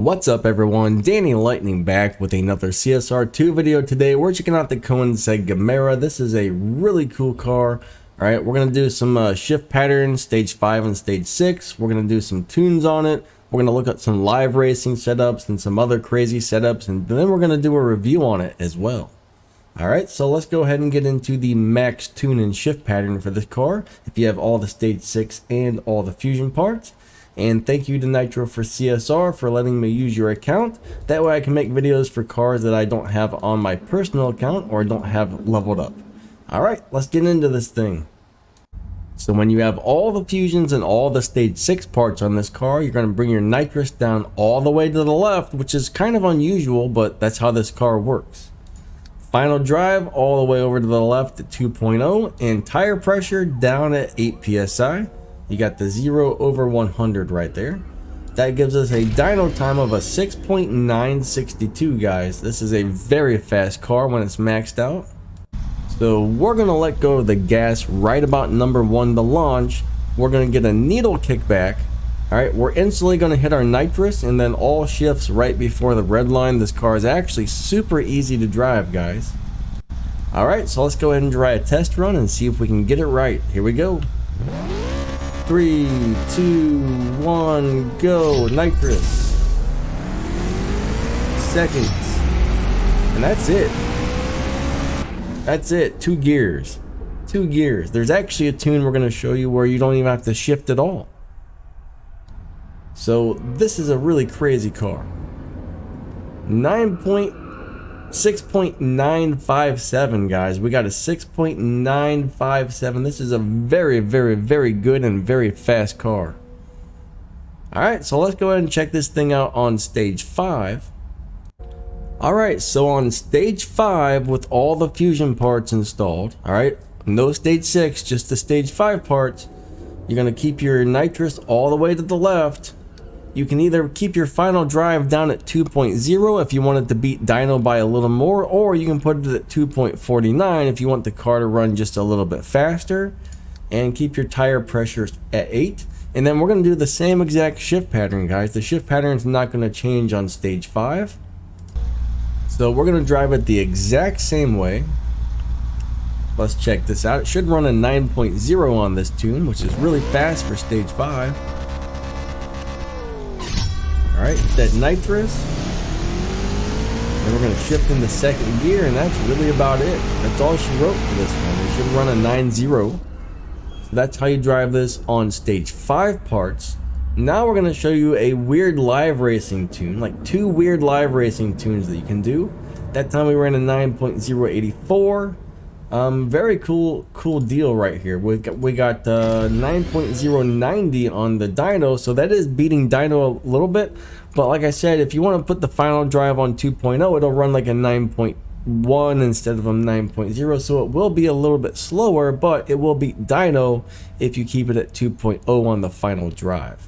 What's up everyone, Danny Lightning back with another CSR2 video today. We're checking out the Koenigsegg Gemera. This is a really cool car. Alright, we're going to do some shift patterns, stage 5 and stage 6. We're going to do some tunes on it. We're going to look at some live racing setups and some other crazy setups, and then we're going to do a review on it as well. Alright, so let's go ahead and get into the max tune and shift pattern for this car. If you have all the stage 6 and all the fusion parts. And thank you to Nitro for CSR for letting me use your account. That way I can make videos for cars that I don't have on my personal account or don't have leveled up. Alright, let's get into this thing. So when you have all the fusions and all the stage 6 parts on this car, you're going to bring your nitrous down all the way to the left, which is kind of unusual, but that's how this car works. Final drive all the way over to the left at 2.0 and tire pressure down at 8 psi. You got the 0 over 100 right there. That gives us a dyno time of a 6.962, guys. This is a very fast car when it's maxed out. So we're going to let go of the gas right about number 1 to launch. We're going to get a needle kickback. Alright, we're instantly going to hit our nitrous and then all shifts right before the red line. This car is actually super easy to drive, guys. Alright, so let's go ahead and try a test run and see if we can get it right. Here we go. 3, 2, 1, go. Nitrous. Seconds. And that's it. That's it. 2 gears. 2 gears. There's actually a tune we're going to show you where you don't even have to shift at all. So this is a really crazy car. 6.957, guys. We got a 6.957. This is a very good and very fast car. Alright, so let's go ahead and check this thing out on stage 5. Alright, so on stage 5 with all the fusion parts installed, alright, no stage 6, just the stage 5 parts, you're going to keep your nitrous all the way to the left. You can either keep your final drive down at 2.0 if you want it to beat dyno by a little more, or you can put it at 2.49 if you want the car to run just a little bit faster, and keep your tire pressure at 8. And then we're going to do the same exact shift pattern, guys. The shift pattern is not going to change on stage 5. So we're going to drive it the exact same way. Let's check this out. It should run a 9.0 on this tune, which is really fast for stage 5. Alright, that nitrous, and we're going to shift into second gear, and that's really about it. That's all she wrote for this one. It should run a 9.0. So that's how you drive this on stage 5 parts. Now we're going to show you a weird live racing tune, like 2 weird live racing tunes that you can do. That time we ran a 9.084. Very cool deal right here. We got 9.090 on the dyno, so that is beating dyno a little bit. But like I said, if you want to put the final drive on 2.0, it'll run like a 9.1 instead of a 9.0, so it will be a little bit slower, but it will beat dyno if you keep it at 2.0 on the final drive.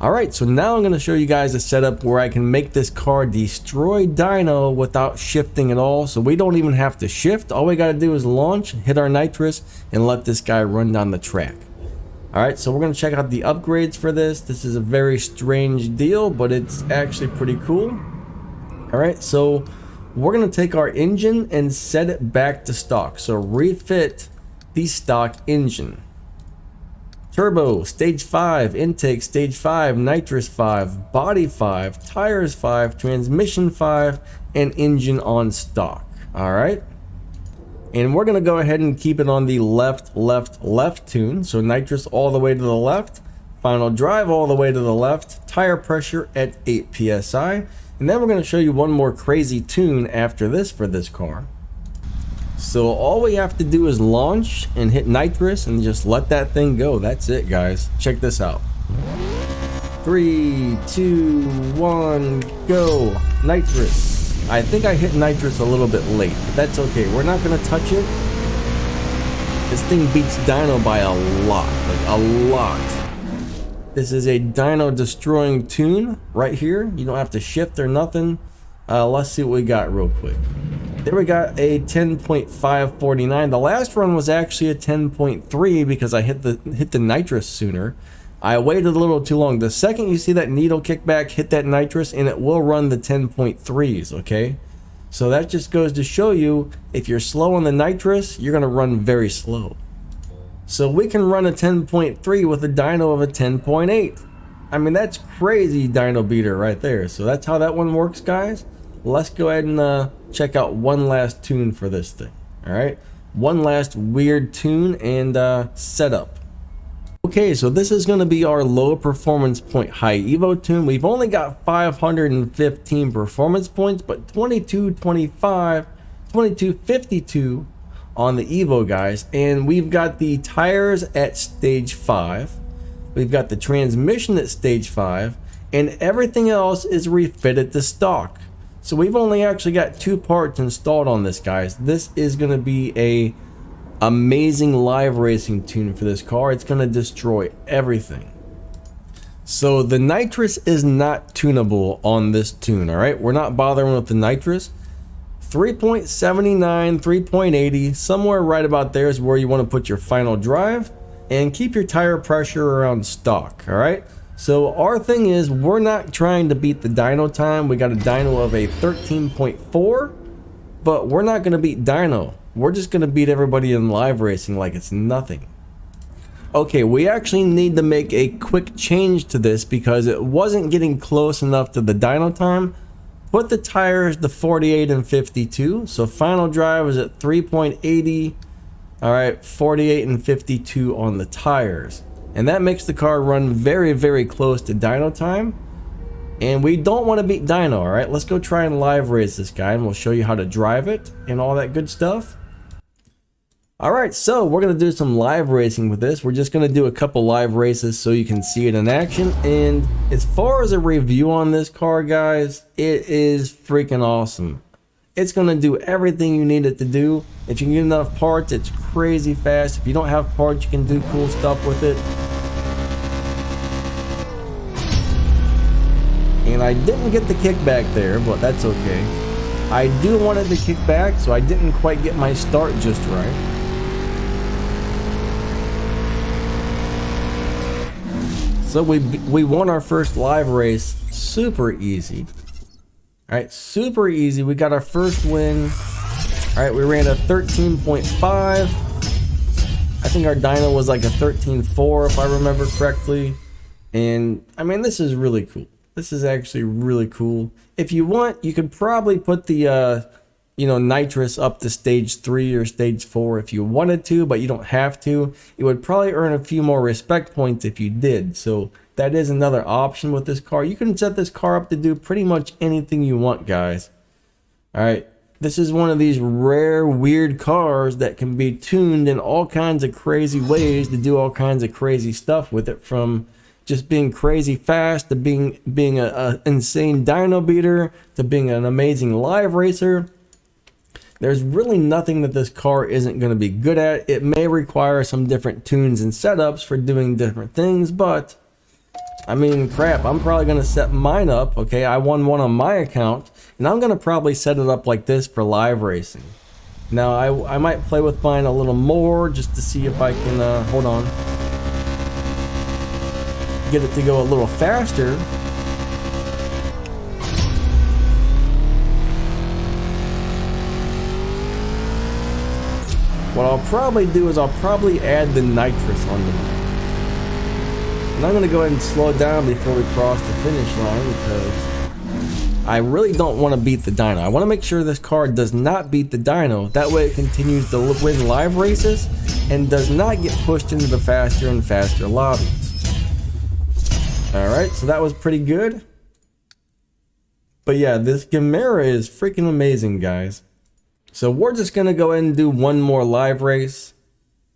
Alright, so now I'm going to show you guys a setup where I can make this car destroy dyno without shifting at all. So we don't even have to shift. All we got to do is launch, hit our nitrous, and let this guy run down the track. Alright, so we're going to check out the upgrades for this. This is a very strange deal, but it's actually pretty cool. Alright, so we're going to take our engine and set it back to stock. So refit the stock engine. Turbo, stage 5, intake, stage 5, nitrous 5, body 5, tires 5, transmission 5, and engine on stock. Alright. And we're going to go ahead and keep it on the left tune. So nitrous all the way to the left, final drive all the way to the left, tire pressure at 8 psi. And then we're going to show you one more crazy tune after this for this car. So all we have to do is launch and hit nitrous and just let that thing go. That's it, guys. Check this out. 3, 2, 1, go. Nitrous. I think I hit nitrous a little bit late, but that's okay. We're not going to touch it. This thing beats dyno by a lot, like a lot. This is a dyno destroying tune right here. You don't have to shift or nothing. Let's see what we got real quick. There we got a 10.549. The last run was actually a 10.3 because I hit the nitrous sooner. I waited a little too long. The second you see that needle kickback, hit that nitrous and it will run the 10.3s, okay? So that just goes to show you, if you're slow on the nitrous, you're gonna run very slow. So we can run a 10.3 with a dyno of a 10.8. I mean, that's crazy dyno beater right there. So that's how that one works, guys. Let's go ahead and check out one last tune for this thing, all right? One last weird tune and setup. Okay, so this is going to be our low performance point high evo tune. We've only got 515 performance points, but 2252 on the evo, guys. And we've got the tires at stage 5. We've got the transmission at stage 5, and everything else is refitted to stock. So we've only actually got 2 parts installed on this, guys. This is going to be a amazing live racing tune for this car. It's going to destroy everything. So the nitrous is not tunable on this tune, all right? We're not bothering with the nitrous. 3.79, 3.80, somewhere right about there is where you want to put your final drive, and keep your tire pressure around stock, all right? So our thing is, we're not trying to beat the dyno time. We got a dyno of a 13.4, but we're not going to beat dyno. We're just going to beat everybody in live racing like it's nothing. Okay, we actually need to make a quick change to this because it wasn't getting close enough to the dyno time. Put the tires to 48 and 52. So final drive is at 3.80. All right, 48 and 52 on the tires. And that makes the car run very, very close to dyno time. And we don't want to beat dyno, all right? Let's go try and live race this guy, and we'll show you how to drive it and all that good stuff. All right, so we're going to do some live racing with this. We're just going to do a couple live races so you can see it in action. And as far as a review on this car, guys, it is freaking awesome. It's going to do everything you need it to do. If you can get enough parts, it's crazy fast. If you don't have parts, you can do cool stuff with it. And I didn't get the kickback there, but that's okay. I do want it to kick back, so I didn't quite get my start just right. So we won our first live race super easy. All right, super easy. We got our first win. All right, we ran a 13.5. I think our dyno was like a 13.4 if I remember correctly. And I mean, this is really cool. This is actually really cool. If you want, you could probably put the nitrous up to stage 3 or stage 4 if you wanted to, but you don't have to. It would probably earn a few more respect points if you did. So that is another option with this car. You can set this car up to do pretty much anything you want, guys. All right, this is one of these rare, weird cars that can be tuned in all kinds of crazy ways to do all kinds of crazy stuff with it, from just being crazy fast to being an insane dyno beater to being an amazing live racer. There's really nothing that this car isn't going to be good at. It may require some different tunes and setups for doing different things, but I mean, crap, I'm probably going to set mine up. Okay, I won one on my account, and I'm going to probably set it up like this for live racing. Now, I might play with mine a little more just to see if I can, hold on, get it to go a little faster. What I'll probably do is I'll probably add the nitrous onto mine. And I'm going to go ahead and slow down before we cross the finish line because I really don't want to beat the dyno. I want to make sure this car does not beat the dyno. That way it continues to win live races and does not get pushed into the faster and faster lobbies. Alright, so that was pretty good. But yeah, this Gemera is freaking amazing, guys. So we're just going to go ahead and do one more live race.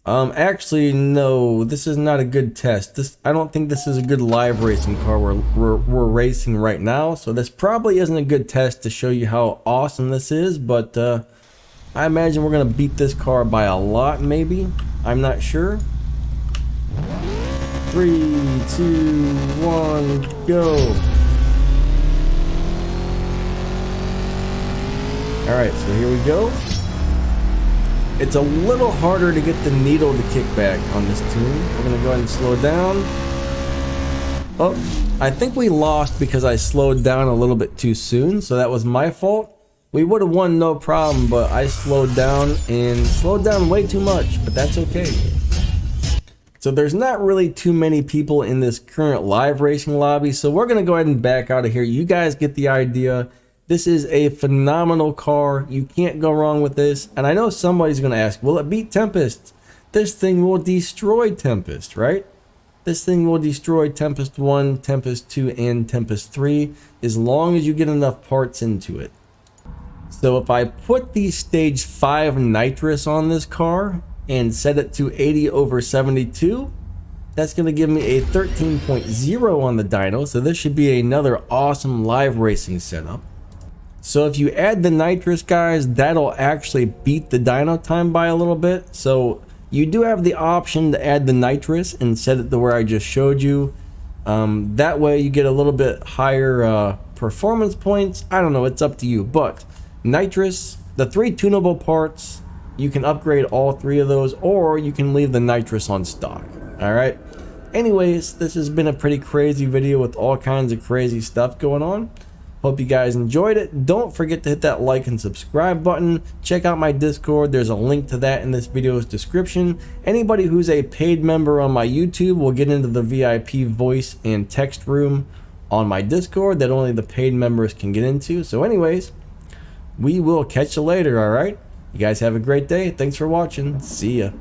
Actually, no, this is not a good test. I don't think this is a good live racing car we're racing right now. So this probably isn't a good test to show you how awesome this is. But I imagine we're going to beat this car by a lot, maybe. I'm not sure. 3, 2, 1, go. Alright, so here we go. It's a little harder to get the needle to kick back on this tune. We're going to go ahead and slow down. Oh, I think we lost because I slowed down a little bit too soon, so that was my fault. We would have won no problem, but I slowed down way too much, but that's okay. So there's not really too many people in this current live racing lobby, so we're going to go ahead and back out of here. You guys get the idea. This is a phenomenal car. You can't go wrong with this. And I know somebody's going to ask, will it beat Tempest? This thing will destroy Tempest, right? This thing will destroy Tempest 1, Tempest 2, and Tempest 3 as long as you get enough parts into it. So if I put the stage 5 nitrous on this car and set it to 80/72, that's going to give me a 13.0 on the dyno. So this should be another awesome live racing setup. So if you add the nitrous, guys, that'll actually beat the dyno time by a little bit. So you do have the option to add the nitrous and set it to where I just showed you. That way you get a little bit higher performance points. I don't know, it's up to you. But nitrous, the 3 tunable parts, you can upgrade all 3 of those, or you can leave the nitrous on stock. All right. Anyways, this has been a pretty crazy video with all kinds of crazy stuff going on. Hope you guys enjoyed it. Don't forget to hit that like and subscribe button. Check out my Discord. There's a link to that in this video's description. Anybody who's a paid member on my YouTube will get into the VIP voice and text room on my Discord that only the paid members can get into. So anyways, we will catch you later, all right? You guys have a great day. Thanks for watching. See ya.